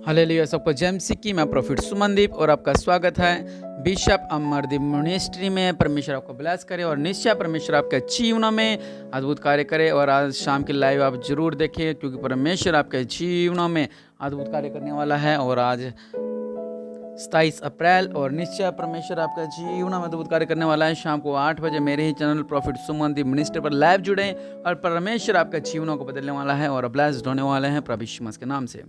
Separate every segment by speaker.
Speaker 1: Hallelujah. सबको जय मसीह की। मैं प्रॉफिट सुमनदीप और आपका स्वागत है बिशप अमरदीप मिनिस्ट्री में। परमेश्वर आपको ब्लेस करे और निश्चय परमेश्वर आपके जीवन में अद्भुत कार्य करे। और आज शाम की लाइव आप जरूर देखें, क्योंकि परमेश्वर आपके जीवन में अद्भुत कार्य करने वाला है। और आज 27 अप्रैल और निश्चय परमेश्वर आपका जीवन में अद्भुत कार्य करने वाला है। शाम को 8 बजे मेरे ही चैनल प्रॉफिट सुमनदीप मिनिस्ट्री पर लाइव जुड़े और परमेश्वर आपके जीवनों को बदलने वाला है और ब्लेस्ड होने वाले हैं प्रभु यीशु मसीह के नाम से।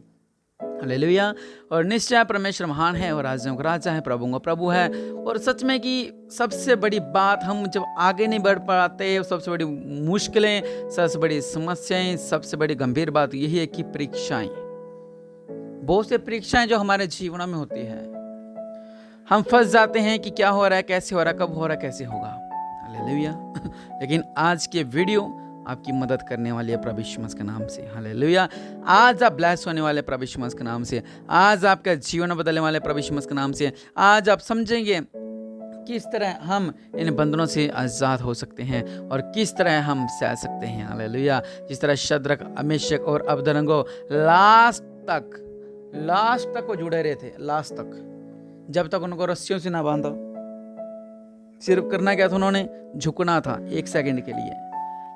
Speaker 1: हालेलुया। और निश्चय परमेश्वर महान है और राजाओं का राजा है, प्रभुओं का प्रभु है। और सच में कि सबसे बड़ी बात, हम जब आगे नहीं बढ़ पाते, सबसे बड़ी मुश्किलें, सबसे बड़ी समस्याएं, सबसे बड़ी गंभीर बात यही है कि परीक्षाएं, बहुत से परीक्षाएं जो हमारे जीवन में होती है, हम फंस जाते हैं कि क्या हो रहा है, कैसे हो रहा है, कब हो रहा है, कैसे होगा। हालेलुया। लेकिन आज के वीडियो आपकी मदद करने वाली है प्रभु यीशु मसीह के नाम से। हालेलुया। आज आप ब्लेस होने वाले प्रभु यीशु मसीह के नाम से। आज आपका जीवन बदलने वाले प्रभु यीशु मसीह के नाम से। आज आप समझेंगे किस तरह हम इन बंधनों से आज़ाद हो सकते हैं और किस तरह हम सह सकते हैं। हालेलुया। जिस तरह शद्रक, मेशक और अबेदनगो लास्ट तक वो जुड़े रहे थे, लास्ट तक, जब तक उनको रस्सियों से ना बांधा। सिर्फ करना क्या था, उन्होंने झुकना था 1 सेकंड के लिए।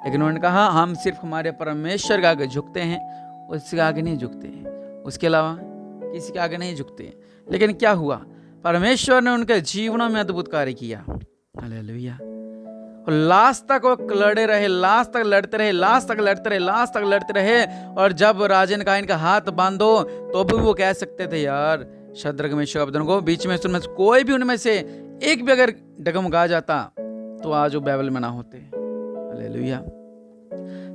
Speaker 1: लेकिन उन्होंने कहा हम सिर्फ हमारे परमेश्वर के आगे झुकते हैं, उसके आगे नहीं झुकते हैं, उसके अलावा किसी के आगे नहीं झुकते हैं। लेकिन क्या हुआ, परमेश्वर ने उनके जीवनों में अद्भुत कार्य किया। हालेलुया। और लास्ट तक वो लड़े रहे, लास्ट तक लड़ते रहे, लास्ट तक लड़ते रहे, लास्ट तक लड़ते रहे। और जब राजा ने कहा इनका हाथ बांधो, तो भी वो कह सकते थे यार शद्रक, मेशक, अबेदनगो, बीच में उनमें कोई भी उनमें से एक भी अगर डगमगा जाता तो आज वो बाइबल में ना होते। हालेलुया।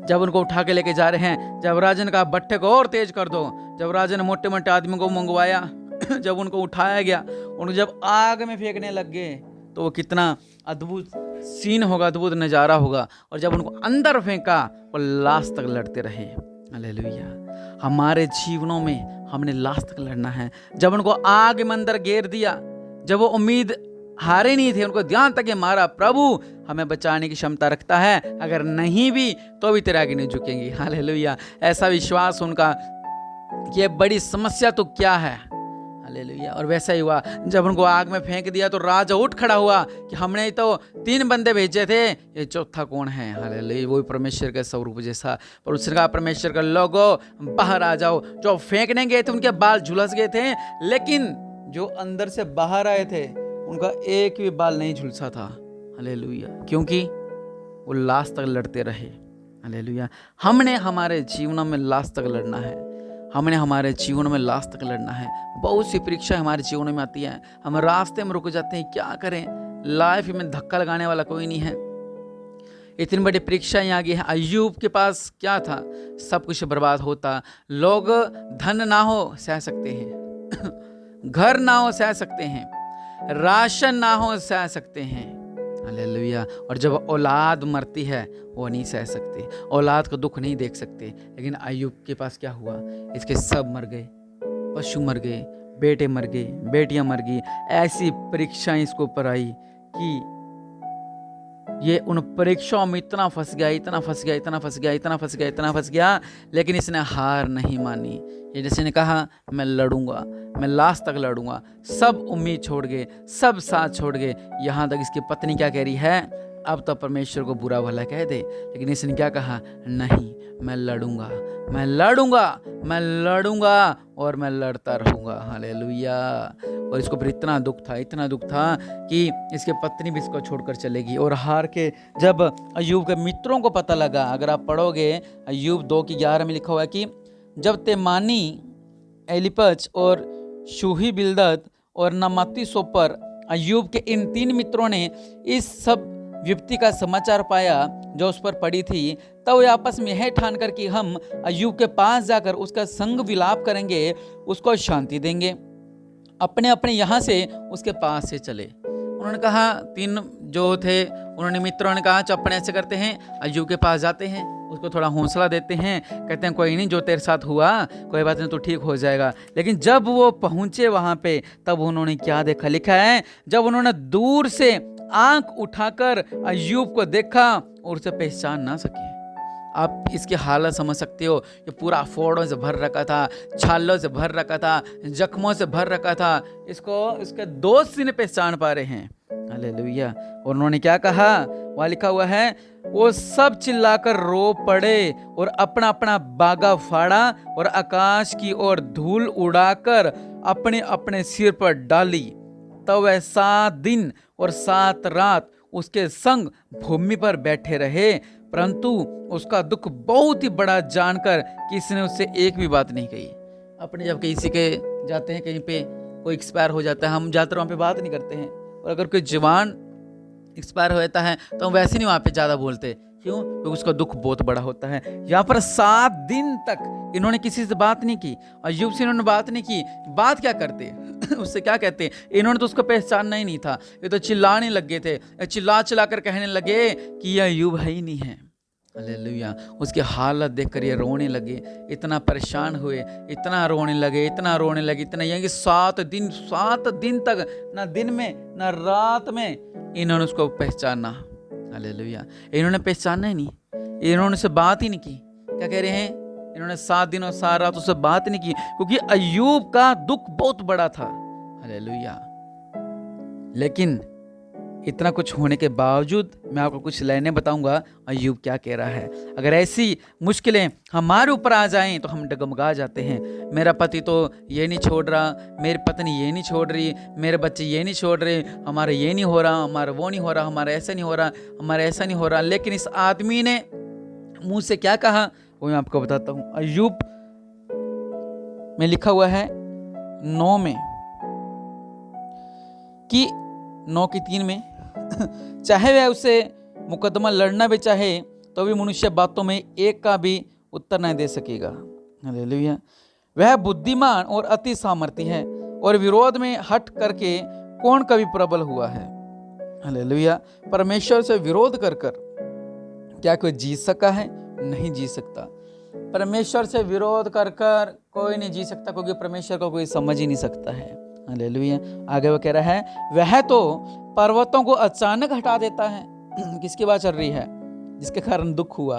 Speaker 1: जब उनको उठा के लेके जा रहे हैं, जब राजा ने कहा भट्ठे को और तेज कर दो, जब राजा ने मोटे मोटे आदमियों को मंगवाया, जब उनको उठाया गया, उनको जब आग में फेंकने लग गए, तो वो कितना अद्भुत सीन होगा, अद्भुत नज़ारा होगा। और जब उनको अंदर फेंका, वो लास्ट तक लड़ते रहे। हालेलुया। हमारे जीवनों में हमने लास्ट तक लड़ना है। जब उनको आग में अंदर घेर दिया, जब वो उम्मीद हारे नहीं थे, उनको ध्यान तक मारा, प्रभु हमें बचाने की क्षमता रखता है, अगर नहीं भी तो भी तेरे आगे नहीं झुकेंगे। हालेलुया। ऐसा विश्वास उनका कि ये बड़ी समस्या तो क्या है। हालेलुया। और वैसा ही हुआ, जब उनको आग में फेंक दिया तो राजा उठ खड़ा हुआ कि हमने तो 3 बंदे भेजे थे, ये चौथा कौन है। हालेलुया। वही परमेश्वर के स्वरूप जैसा। पर उसने कहा परमेश्वर का लोगो बाहर आ जाओ। जो फेंकने गए थे उनके बाल झुलस गए थे, लेकिन जो अंदर से बाहर आए थे उनका एक भी बाल नहीं झुलसा था। हालेलुया। क्योंकि वो लास्ट तक लड़ते रहे। हालेलुया। हमने हमारे जीवन में लास्ट तक लड़ना है। हमने हमारे जीवन में लास्ट तक लड़ना है। बहुत सी परीक्षा हमारे जीवन में आती है, हम रास्ते में रुक जाते हैं, क्या करें, लाइफ में धक्का लगाने वाला कोई नहीं है। इतनी बड़ी परीक्षाएं आ गई है। अय्यूब के पास क्या था, सब कुछ बर्बाद होता। लोग धन ना हो सह सकते हैं, घर ना हो सह सकते हैं, राशन ना हो सह सकते हैं। हालेलुया। और जब औलाद मरती है वो नहीं सह सकते, औलाद का दुख नहीं देख सकते। लेकिन अय्यूब के पास क्या हुआ, इसके सब मर गए, पशु मर गए, बेटे मर गए, बेटियां मर गई। ऐसी परीक्षाएं इसको ऊपर आई कि ये उन परीक्षाओं में इतना फंस गया, इतना फंस गया, इतना फंस गया, इतना फंस गया, इतना फंस गया। लेकिन इसने हार नहीं मानी। ये जैसे ने कहा मैं लड़ूंगा, मैं लास्ट तक लड़ूंगा। सब उम्मीद छोड़ गए, सब साथ छोड़ गए। यहाँ तक इसकी पत्नी क्या कह रही है, अब तो परमेश्वर को बुरा भला कह दे। लेकिन इसने क्या कहा, नहीं मैं लड़ूंगा, मैं लड़ूंगा, मैं लड़ूंगा और मैं लड़ता रहूंगा। हालेलुया। और इसको फिर इतना दुख था, इतना दुख था कि इसके पत्नी भी इसको छोड़कर चलेगी। और हार के जब अय्यूब के मित्रों को पता लगा, अगर आप पढ़ोगे अय्यूब 2:11 में लिखा हुआ है कि जब तेमानी, एलीपज और शूही बिल्दद और नमाती सोपर, अय्यूब के इन 3 मित्रों ने इस सब विपत्ति का समाचार पाया जो उस पर पड़ी थी, तब वे आपस में यह ठान कर कि हम अय्यूब के पास जाकर उसका संग विलाप करेंगे, उसको शांति देंगे, अपने अपने यहाँ से उसके पास से चले। उन्होंने कहा, 3 जो थे उन्होंने मित्रों ने कहा अपने ऐसे करते हैं, अय्यूब के पास जाते हैं, उसको थोड़ा हौसला देते हैं, कहते हैं कोई नहीं, जो तेरे साथ हुआ कोई बात नहीं, तो ठीक हो जाएगा। लेकिन जब वो पहुंचे वहां पे, तब उन्होंने क्या देखा, लिखा है जब उन्होंने दूर से आंख उठाकर अय्यूब को देखा और उसे पहचान ना सके। आप इसकी हालत समझ सकते हो। ये पूरा फोड़ों से भर रखा था, छालों से भर रखा था, जख्मों से भर रखा था। इसको इसके दोस्त ही नहीं पहचान पा रहे हैं। हालेलुया। और उन्होंने क्या कहा, वहाँ लिखा हुआ है, वो सब चिल्लाकर रो पड़े और अपना अपना बागा फाड़ा और आकाश की ओर धूल उड़ाकर अपने अपने सिर पर डाली। तब वह 7 दिन और 7 रात उसके संग भूमि पर बैठे रहे, परंतु उसका दुख बहुत ही बड़ा जानकर किसी ने उससे एक भी बात नहीं कही। अपने जब किसी के जाते हैं, कहीं पे कोई एक्सपायर हो जाता है, हम ज़्यादातर वहाँ पे बात नहीं करते हैं। और अगर कोई जवान एक्सपायर हो जाता है तो हम वैसे नहीं वहाँ पे ज़्यादा बोलते। क्यों? क्योंकि उसका दुख बहुत बड़ा होता है। यहाँ पर 7 दिन तक इन्होंने किसी से बात नहीं की। अय्यूब से इन्होंने बात नहीं की। बात क्या करते उससे क्या कहते? इन्होंने तो उसको पहचानना ही नहीं था। ये तो चिल्लाने लग गए थे, चिल्ला चिल्ला कर कहने लगे कि यह अय्यूब है ही नहीं है। हालेलुया। उसकी हालत देखकर ये रोने लगे, इतना परेशान हुए, इतना रोने लगे, इतना रोने लगे, इतना ये कि 7 दिन तक ना दिन में ना रात में इन्होंने उसको पहचाना। हालेलुया। इन्होंने पहचाना ही नहीं, इन्होंने उससे बात ही नहीं की। क्या कह रहे हैं? इन्होंने 7 दिन और 7 रात उससे बात नहीं की, क्योंकि अय्यूब का दुख बहुत बड़ा था। हालेलुया। लेकिन इतना कुछ होने के बावजूद मैं आपको कुछ लाइनें बताऊंगा अय्यूब क्या कह रहा है। अगर ऐसी मुश्किलें हमारे ऊपर आ जाएं तो हम डगमगा जाते हैं। मेरा पति तो ये नहीं छोड़ रहा, मेरी पत्नी ये नहीं छोड़ रही, मेरे बच्चे ये नहीं छोड़ रहे, हमारा ये नहीं हो रहा, हमारा वो नहीं हो रहा, हमारा ऐसा नहीं हो रहा, हमारा ऐसा नहीं हो रहा। लेकिन इस आदमी ने मुंह से क्या कहा वो मैं आपको बताता हूँ। अय्यूब में लिखा हुआ है 9 में कि 9:3 में चाहे वह उसे मुकदमा लड़ना भी चाहे तो भी मनुष्य बातों में एक का भी उत्तर नहीं दे सकेगा। हालेलुया। वह बुद्धिमान और अति सामर्थी है और विरोध में हट करके कौन कभी प्रबल हुआ है। हालेलुया। परमेश्वर से विरोध कर कर क्या कोई जीत सका है? नहीं जीत सकता। परमेश्वर से विरोध कर कर कोई नहीं जीत सकता, क्योंकि परमेश्वर को कोई समझ ही नहीं सकता है। हालेलुया। आगे वो कह रहा है, वह तो पर्वतों को अचानक हटा देता है। किसकी बात चल रही है? जिसके कारण दुख हुआ।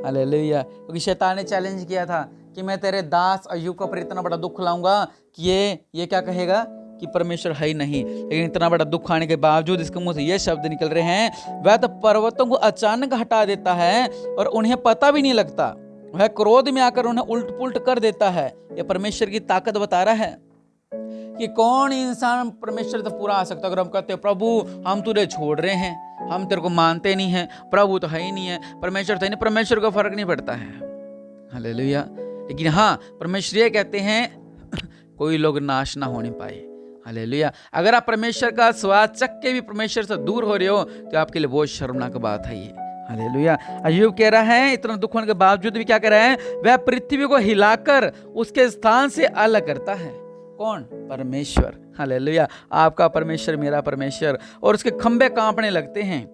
Speaker 1: हालेलुया। क्योंकि शैतान ने चैलेंज किया था कि मैं तेरे दास अय्यूब के ऊपर इतना बड़ा दुख लाऊंगा कि ये क्या कहेगा कि परमेश्वर है ही नहीं। लेकिन इतना बड़ा दुख आने के बावजूद इसके मुंह से ये शब्द निकल रहे हैं, वह तो पर्वतों को अचानक हटा देता है और उन्हें पता भी नहीं लगता। वह क्रोध में आकर उन्हें उल्ट पुल्ट कर देता है। यह परमेश्वर की ताकत बता रहा है कि कौन इंसान परमेश्वर से पूरा आ सकता है। अगर हम कहते हैं प्रभु हम तुझे छोड़ रहे हैं, हम तेरे को मानते नहीं हैं, प्रभु तो है ही नहीं है, परमेश्वर तो है नहीं, परमेश्वर को फर्क नहीं पड़ता है। हालेलुया। लेकिन हाँ, परमेश्वर ये कहते हैं कोई लोग नाश ना होने पाए। हालेलुया। अगर आप परमेश्वर का स्वाद चख के भी परमेश्वर से दूर हो रहे हो तो आपके लिए बहुत शर्मनाक बात है ये। हालेलुया। अय्यूब कह रहा है इतना दुख होने के बावजूद भी क्या कह रहा है? वह पृथ्वी को हिलाकर उसके स्थान से अलग करता है। कौन? परमेश्वर। हालेलुया। आपका परमेश्वर, मेरा परमेश्वर। और उसके खंबे कांपने लगते हैं।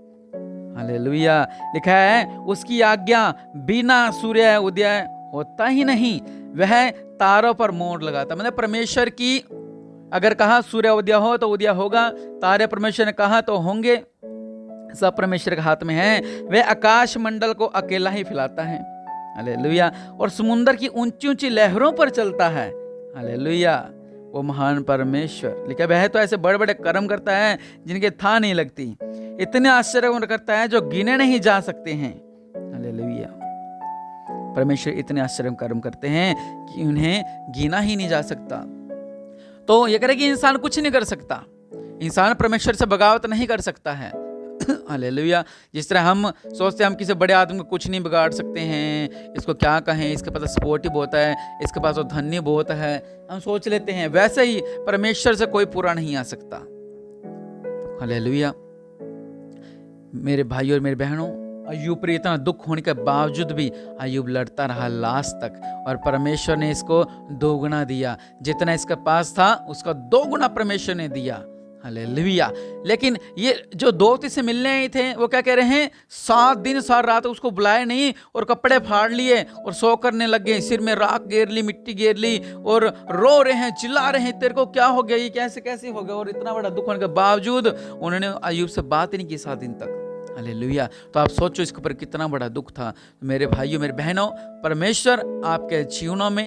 Speaker 1: हालेलुया। लिखा है उसकी आज्ञा बिना सूर्य उदय होता ही नहीं, वह तारों पर मोड़ लगाता। मतलब परमेश्वर की अगर कहा सूर्य उदय हो तो उदय होगा, तारे परमेश्वर ने कहा तो होंगे। सब परमेश्वर के हाथ में है। वह आकाश मंडल को अकेला ही फैलाता है। हालेलुया। और समुद्र की ऊंची ऊंची लहरों पर चलता है। हालेलुया। वो महान परमेश्वर। लिखा वह तो ऐसे बड़े बड़े कर्म करता है जिनके था नहीं लगती, इतने आश्चर्य करता है जो गिने नहीं जा सकते हैं। हालेलुया। परमेश्वर इतने आश्चर्य कर्म करते हैं कि उन्हें गिना ही नहीं जा सकता। तो ये करे कि इंसान कुछ नहीं कर सकता, इंसान परमेश्वर से बगावत नहीं कर सकता है। हालेलुया। जिस तरह हम सोचते हैं हम किसी बड़े आदमी को कुछ नहीं बिगाड़ सकते हैं, इसको क्या कहें, इसके पास सपोर्टिव बहुत है, इसके पास तो धन्य बहुत है, हम सोच लेते हैं। वैसे ही परमेश्वर से कोई पूरा नहीं आ सकता। हालेलुया। मेरे भाइयों और मेरे बहनों, अय्यूब पर इतना दुख होने के बावजूद भी अय्यूब लड़ता रहा लास्ट तक, और परमेश्वर ने इसको 2 गुना दिया। जितना इसके पास था उसका 2 गुना परमेश्वर ने दिया। हालेलुया। लेकिन ये जो दोस्त से मिलने आए थे वो क्या कह रहे हैं? 7 दिन 7 रात उसको बुलाए नहीं और कपड़े फाड़ लिए और सो करने लग गए, सिर में राख घेर ली, मिट्टी घेर ली और रो रहे हैं, चिल्ला रहे हैं, तेरे को क्या हो गया, ये कैसे कैसे हो गया। और इतना बड़ा दुख होने के बावजूद उन्होंने अय्यूब से बात ही नहीं की 7 दिन तक। हालेलुया। तो आप सोचो इसके ऊपर कितना बड़ा दुख था। मेरे भाइयों, मेरे बहनों, परमेश्वर आपके जीवनों में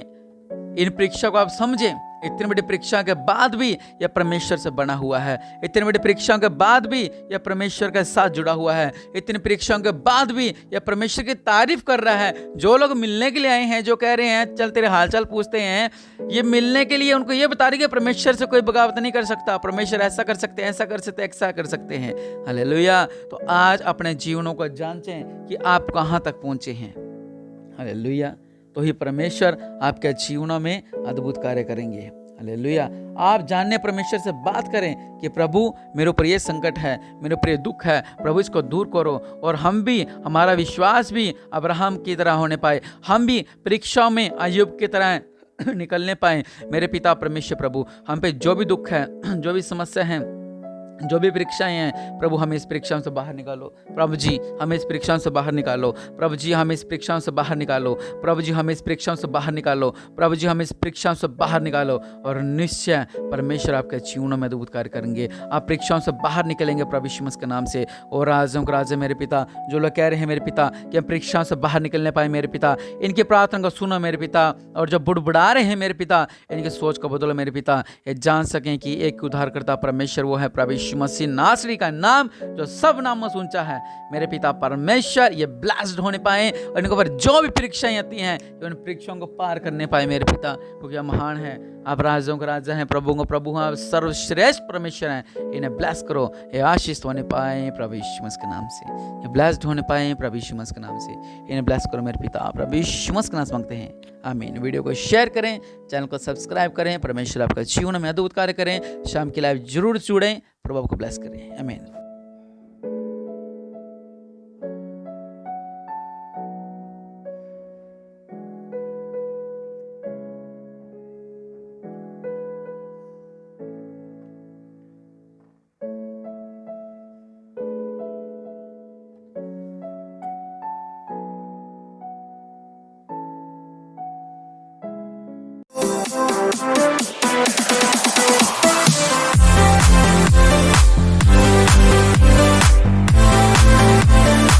Speaker 1: इन परीक्षा को आप समझें। इतनी बड़ी परीक्षा के बाद भी यह परमेश्वर से बना हुआ है। इतनी बड़ी परीक्षाओं के बाद भी यह परमेश्वर के साथ जुड़ा हुआ है। इतनी परीक्षाओं के बाद भी यह परमेश्वर की तारीफ कर रहा है। जो लोग मिलने के लिए आए हैं, जो कह रहे हैं चल तेरे हालचाल पूछते हैं, ये मिलने के लिए उनको ये बता रही है कि परमेश्वर से कोई बगावत नहीं कर सकता। परमेश्वर ऐसा कर सकते हैं, ऐसा कर सकते हैं, ऐसा कर सकते हैं। हालेलुया। तो आज अपने जीवनों को जांचें कि आप कहाँ तक पहुंचे हैं। हालेलुया। तो ही परमेश्वर आपके जीवनों में अद्भुत कार्य करेंगे। हालेलुया। आप जानने परमेश्वर से बात करें कि प्रभु मेरे ऊपर ये संकट है, मेरे ऊपर ये दुख है, प्रभु इसको दूर करो। और हम भी, हमारा विश्वास भी अब्राहम की तरह होने पाए, हम भी परीक्षाओं में अय्यूब की तरह निकलने पाए। मेरे पिता परमेश्वर प्रभु, हम पे जो भी दुख है, जो भी समस्या है, जो भी परीक्षाएं हैं, प्रभु हमें इस परीक्षाओं से बाहर निकालो। प्रभु जी हमें इस परीक्षाओं से बाहर निकालो। प्रभु जी हमें इस परीक्षाओं से बाहर निकालो। प्रभु जी हमें इस परीक्षाओं से बाहर निकालो। प्रभु जी हमें इस परीक्षाओं से बाहर निकालो। और निश्चय परमेश्वर आपके जीवनों में अद्भुत कार्य करेंगे। आप परीक्षाओं से बाहर निकलेंगे प्रभु यीशु मसीह के नाम से। और राजों के राजा मेरे पिता, जो लोग कह रहे हैं मेरे पिता कि हम परीक्षाओं से बाहर निकलने पाए, मेरे पिता इनकी प्रार्थना को सुनो मेरे पिता। और जो बुड़बुड़ा रहे हैं मेरे पिता, इनकी सोच को बदलो मेरे पिता। ये जान सकें कि एक उद्धारकर्ता परमेश्वर वो है प्रभु यीशु मसीह नासरी का नाम, जो सब नामों से ऊंचा है। मेरे पिता परमेश्वर ये ब्लेस्ड होने पाए और इनके ऊपर जो भी परीक्षाएं आती हैं, उन परीक्षाओं को पार करने पाए मेरे पिता, क्योंकि आप महान है, आप राजाओं का राजा हैं, प्रभुओं का प्रभु हैं, आप सर्वश्रेष्ठ परमेश्वर हैं। इन्हें ब्लेस करो, ये आशीष होने पाए प्रभु यीशु मसीह के नाम से, ये ब्लेस्ड होने पाए प्रभु यीशु मसीह के नाम से। इन्हें ब्लेस करो मेरे पिता, प्रभु यीशु मसीह के नाम से मांगते हैं, आमीन। वीडियो को शेयर करें, चैनल को सब्सक्राइब करें। परमेश्वर आपका जीवन में अद्भुत कार्य करें। शाम की लाइव जरूर जुड़ें। प्रभु आपको ब्लेस करें, आमीन।